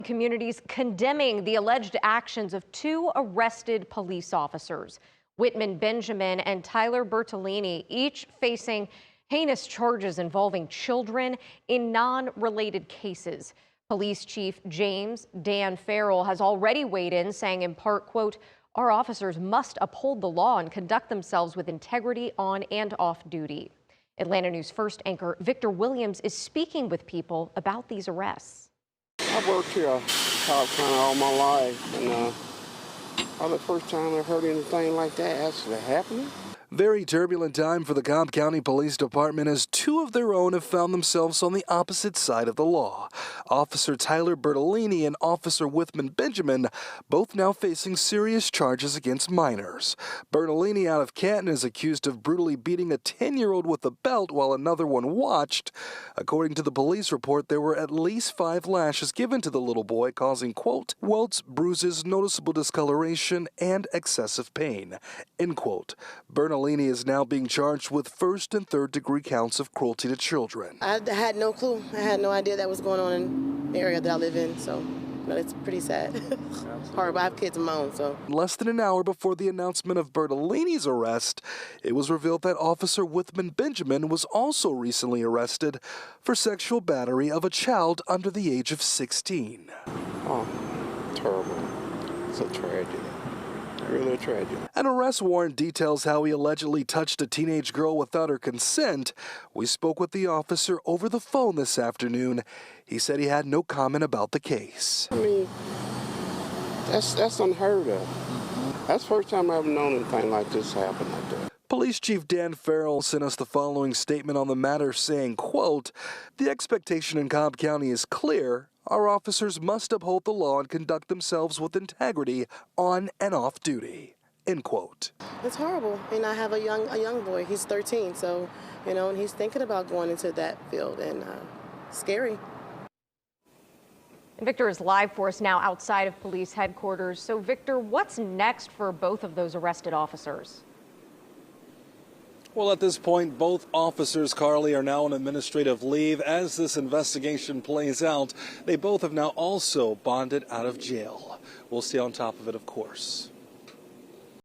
Communities condemning the alleged actions of two arrested police officers, Whitman Benjamin and Tyler Bertolini, each facing heinous charges involving children in non-related cases. Police Chief James Dan Farrell has already weighed in, saying in part, quote, "Our officers must uphold the law and conduct themselves with integrity on and off duty." Atlanta News First anchor Victor Williams is speaking with people about these arrests. I've worked here at Cobb County all my life, and probably the first time I heard anything like that actually happening. Very turbulent time for the Cobb County Police Department as two of their own have found themselves on the opposite side of the law. Officer Tyler Bertolini and Officer Whitman Benjamin both now facing serious charges against minors. Bertolini out of Canton is accused of brutally beating a 10-year-old with a belt while another one watched. According to the police report, there were at least 5 lashes given to the little boy, causing, quote, welts, bruises, noticeable discoloration, and excessive pain, end quote. Bertolini is now being charged with first and third degree counts of cruelty to children. I had no clue. I had no idea that was going on in the area that I live in, so it's pretty sad. Horrible. I have kids of my own, so. Less than an hour before the announcement of Bertolini's arrest, it was revealed that Officer Whitman Benjamin was also recently arrested for sexual battery of a child under the age of 16. Oh, terrible. It's a tragedy. Really a tragedy. An arrest warrant details how he allegedly touched a teenage girl without her consent. We spoke with the officer over the phone this afternoon. He said he had no comment about the case. I mean, that's unheard of. That's the first time I've known anything like this happen like that. Police Chief Dan Farrell sent us the following statement on the matter, saying, quote, "The expectation in Cobb County is clear. Our officers must uphold the law and conduct themselves with integrity on and off duty," end quote. It's horrible. And I have a young boy. He's 13, so, and he's thinking about going into that field, and scary. And Victor is live for us now outside of police headquarters. So, Victor, what's next for both of those arrested officers? Well, at this point, both officers, Carly, are now on administrative leave. As this investigation plays out, they both have now also bonded out of jail. We'll stay on top of it, of course.